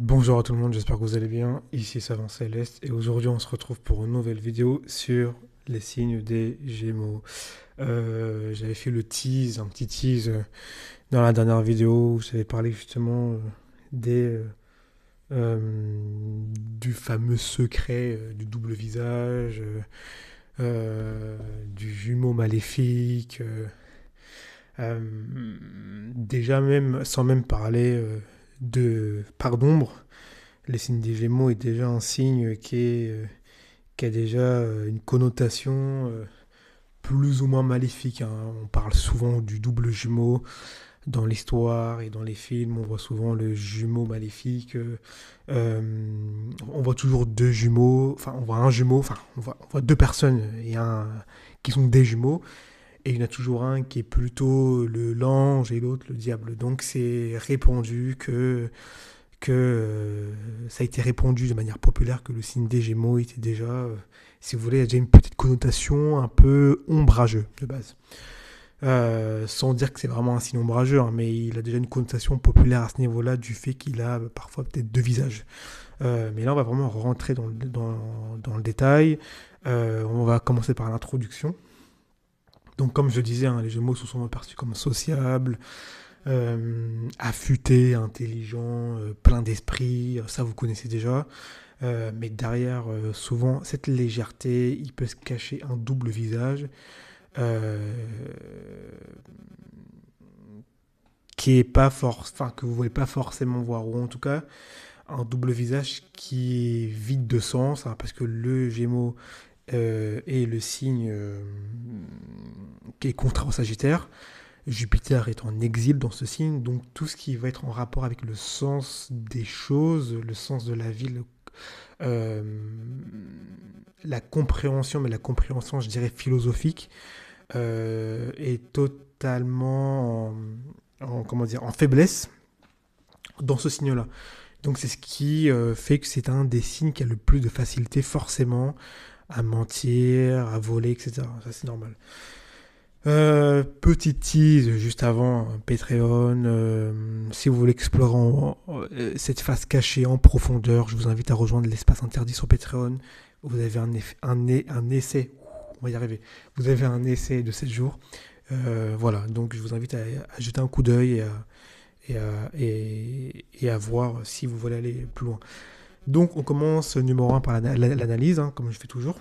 Bonjour à tout le monde, j'espère que vous allez bien. Ici Savant Céleste et aujourd'hui on se retrouve pour une nouvelle vidéo sur les signes des Gémeaux. J'avais fait un petit tease dans la dernière vidéo où j'avais parlé justement des, du fameux secret du double visage, du jumeau maléfique. Euh, Déjà même, sans même parler de part d'ombre, les signes des Gémeaux est déjà un signe qui a déjà une connotation plus ou moins maléfique, hein. On parle souvent du double jumeau dans l'histoire et dans les films. On voit souvent le jumeau maléfique. Euh, on voit toujours deux jumeaux. Enfin, on voit un jumeau. Enfin, on voit deux personnes qui sont des jumeaux. Et il y en a toujours un qui est plutôt l'ange et l'autre le diable. Donc c'est répandu que ça a été répandu de manière populaire que le signe des Gémeaux était déjà, si vous voulez, a déjà une petite connotation un peu ombrageux de base. Sans dire que c'est vraiment un signe ombrageux, hein, mais il a déjà une connotation populaire à ce niveau-là du fait qu'il a parfois peut-être deux visages. Mais là, on va vraiment rentrer dans le détail. On va commencer par l'introduction. Donc, comme je le disais, hein, les Gémeaux sont souvent perçus comme sociables, affûté, intelligent, plein d'esprit, ça vous connaissez déjà. Mais derrière, souvent, cette légèreté, il peut se cacher un double visage euh, qui est pas enfin que vous voulez pas forcément voir, ou en tout cas un double visage qui est vide de sens, hein, parce que le Gémeaux est le signe qui est contraire au Sagittaire. Jupiter est en exil dans ce signe, donc tout ce qui va être en rapport avec le sens des choses, le sens de la vie, euh, la compréhension, mais la compréhension, je dirais, philosophique, est totalement comment dire, en faiblesse dans ce signe-là. Donc c'est ce qui fait que c'est un des signes qui a le plus de facilité forcément à mentir, à voler, etc. Ça c'est normal. Petite tease juste avant Patreon. Si vous voulez explorer cette face cachée en profondeur, je vous invite à rejoindre l'espace interdit sur Patreon. Vous avez un essai. On va y arriver. Vous avez un essai de 7 jours. Voilà, donc je vous invite à jeter un coup d'œil et à voir si vous voulez aller plus loin. Donc on commence numéro 1 par l'analyse, hein, comme je fais toujours.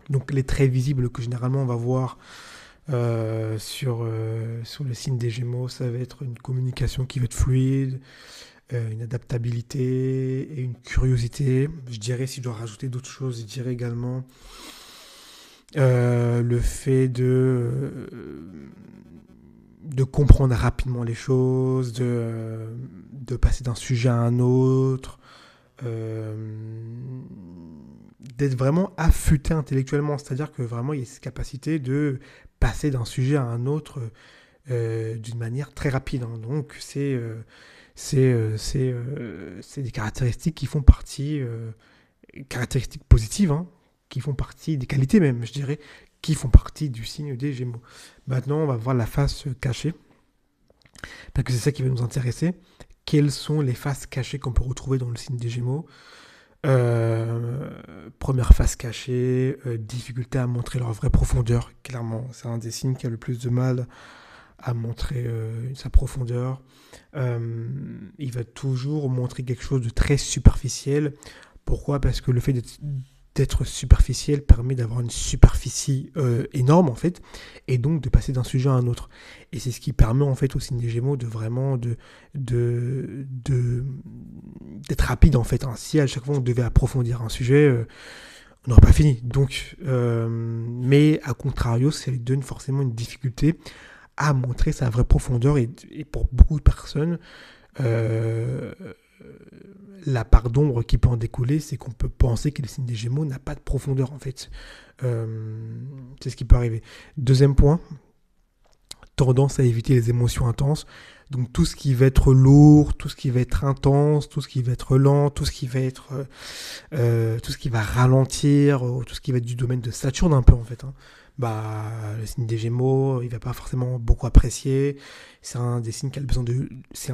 Donc les traits visibles que généralement on va voir sur le signe des Gémeaux, ça va être une communication qui va être fluide, une adaptabilité et une curiosité. Je dirais, si je dois rajouter d'autres choses, je dirais également le fait de comprendre rapidement les choses, de passer d'un sujet à un autre, euh, d'être vraiment affûté intellectuellement, c'est-à-dire que vraiment il y a cette capacité de passer d'un sujet à un autre d'une manière très rapide, hein. Donc c'est des caractéristiques qui font partie, caractéristiques positives, hein, qui font partie des qualités même, je dirais, qui font partie du signe des Gémeaux. Maintenant, on va voir la face cachée, parce que c'est ça qui va nous intéresser. Quelles sont les faces cachées qu'on peut retrouver dans le signe des Gémeaux? Première face cachée, difficulté à montrer leur vraie profondeur. Clairement, c'est un des signes qui a le plus de mal à montrer sa profondeur. Il va toujours montrer quelque chose de très superficiel. Pourquoi? Parce que le fait d'être superficiel permet d'avoir une superficie énorme en fait, et donc de passer d'un sujet à un autre. Et c'est ce qui permet en fait au signe des Gémeaux de vraiment d'être rapide en fait, hein. Si à chaque fois on devait approfondir un sujet, on n'aurait pas fini. Donc, mais à contrario, ça lui donne forcément une difficulté à montrer sa vraie profondeur, et pour beaucoup de personnes, euh, la part d'ombre qui peut en découler, c'est qu'on peut penser que le signe des Gémeaux n'a pas de profondeur en fait. C'est ce qui peut arriver. Deuxième point, tendance à éviter les émotions intenses. Donc tout ce qui va être lourd, tout ce qui va être intense, tout ce qui va être lent, tout ce qui va ralentir, tout ce qui va être du domaine de Saturne un peu en fait, hein. le signe des Gémeaux, il va pas forcément beaucoup apprécier. C'est un des signes qui a le besoin de, c'est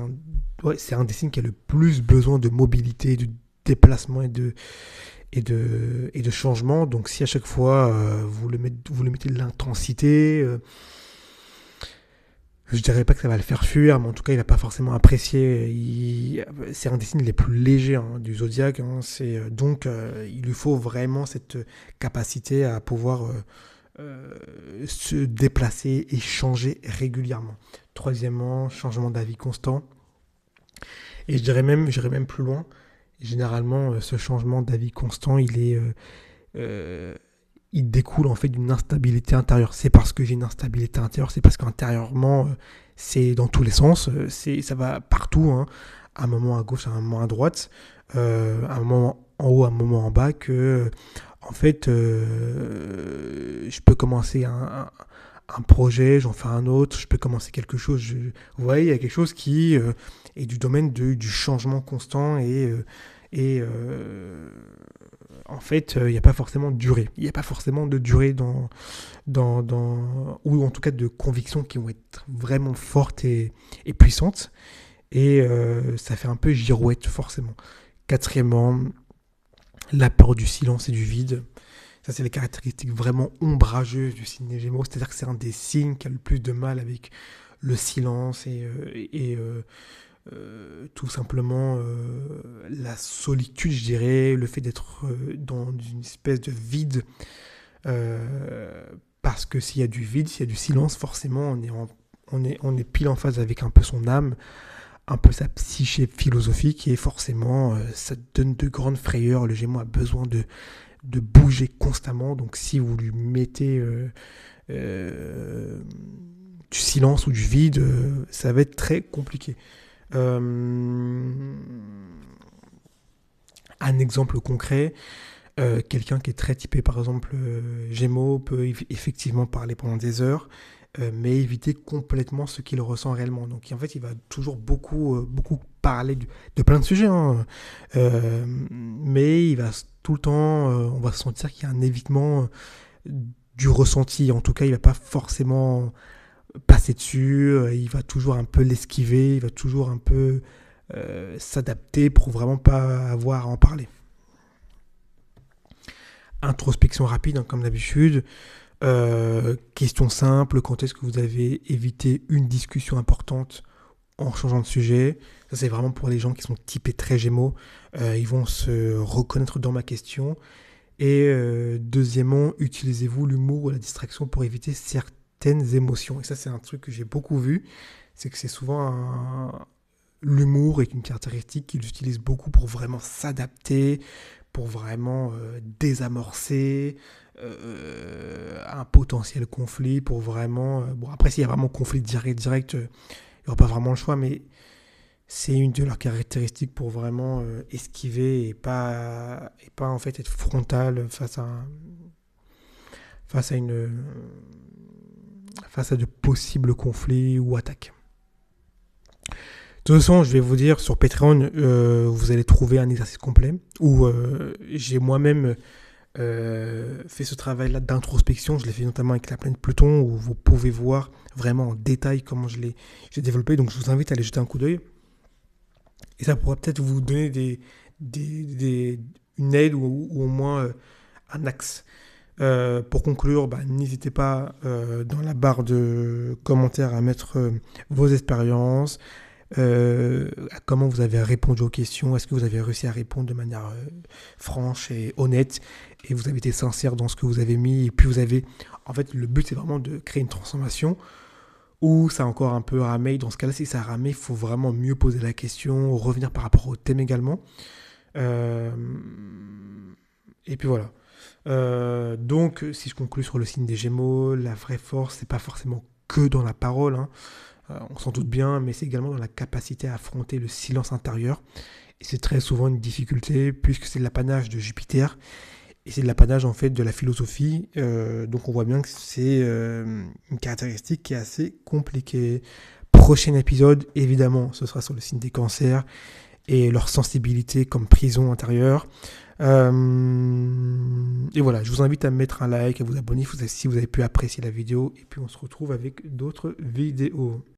un des signes qui a le plus besoin de mobilité, de déplacement et de changement. Donc si à chaque fois vous le mettez de l'intensité, je dirais pas que ça va le faire fuir, mais en tout cas il va pas forcément apprécier. C'est un des signes les plus légers du zodiaque. Donc il lui faut vraiment cette capacité à pouvoir se déplacer et changer régulièrement. Troisièmement, changement d'avis constant. Et j'irais même plus loin. Généralement, ce changement d'avis constant, il découle en fait d'une instabilité intérieure. C'est parce que j'ai une instabilité intérieure, c'est parce qu'intérieurement, c'est dans tous les sens, ça va partout, hein, à un moment à gauche, à un moment à droite, à un moment en haut, à un moment en bas, que en fait, je peux commencer un projet, j'en fais un autre, je peux commencer quelque chose. Vous voyez, il y a quelque chose qui est du domaine du changement constant et en fait, il n'y a pas forcément de durée. Il n'y a pas forcément de durée ou en tout cas de convictions qui vont être vraiment fortes et puissantes. Et ça fait un peu girouette, forcément. Quatrièmement, la peur du silence et du vide. Ça, c'est les caractéristiques vraiment ombrageuses du signe des Gémeaux. C'est-à-dire que c'est un des signes qui a le plus de mal avec le silence et tout simplement la solitude, je dirais, le fait d'être dans une espèce de vide. Parce que s'il y a du vide, s'il y a du silence, forcément, on est pile en phase avec un peu son âme, un peu sa psyché philosophique, et forcément, ça donne de grandes frayeurs. Le Gémeaux a besoin de bouger constamment. Donc si vous lui mettez du silence ou du vide, ça va être très compliqué. Un exemple concret, quelqu'un qui est très typé par exemple Gémeaux peut effectivement parler pendant des heures, mais éviter complètement ce qu'il ressent réellement. Donc en fait il va toujours beaucoup parler de plein de sujets, hein, mais il va tout le temps, on va sentir qu'il y a un évitement du ressenti. En tout cas il va pas forcément passer dessus, il va toujours un peu l'esquiver, il va toujours un peu s'adapter pour vraiment pas avoir à en parler. Introspection rapide, hein, comme d'habitude. Question simple, quand est-ce que vous avez évité une discussion importante en changeant de sujet? Ça, c'est vraiment pour les gens qui sont typés très Gémeaux. Ils vont se reconnaître dans ma question. Et deuxièmement, utilisez-vous l'humour ou la distraction pour éviter certaines émotions. Et ça, c'est un truc que j'ai beaucoup vu. C'est que c'est souvent l'humour est une caractéristique qu'ils utilisent beaucoup pour vraiment s'adapter, pour vraiment désamorcer un potentiel conflit, pour vraiment... bon, après, s'il y a vraiment conflit direct, il n'y aura pas vraiment le choix, mais c'est une de leurs caractéristiques pour vraiment esquiver et pas en fait être frontal face à de possibles conflits ou attaques. De toute façon, je vais vous dire, sur Patreon, vous allez trouver un exercice complet où j'ai moi-même fait ce travail-là d'introspection. Je l'ai fait notamment avec la planète Pluton, où vous pouvez voir vraiment en détail comment j'ai développé. Donc, je vous invite à aller jeter un coup d'œil. Et ça pourra peut-être vous donner une aide ou au moins un axe. Pour conclure, n'hésitez pas dans la barre de commentaires à mettre vos expériences, à comment vous avez répondu aux questions, est-ce que vous avez réussi à répondre de manière franche et honnête, et vous avez été sincère dans ce que vous avez mis, et puis en fait, le but c'est vraiment de créer une transformation, ou ça a encore un peu ramé. Dans ce cas-là, si ça a ramé, il faut vraiment mieux poser la question, revenir par rapport au thème également, et puis voilà. Donc, si je conclue sur le signe des Gémeaux, la vraie force, c'est pas forcément que dans la parole, hein. On s'en doute bien, mais c'est également dans la capacité à affronter le silence intérieur. Et c'est très souvent une difficulté, puisque c'est de l'apanage de Jupiter, et c'est de l'apanage en fait de la philosophie. Donc on voit bien que c'est une caractéristique qui est assez compliquée. Prochain épisode, évidemment, ce sera sur le signe des cancers et leur sensibilité comme prison intérieure. Et voilà, je vous invite à mettre un like, à vous abonner si vous avez pu apprécier la vidéo. Et puis on se retrouve avec d'autres vidéos.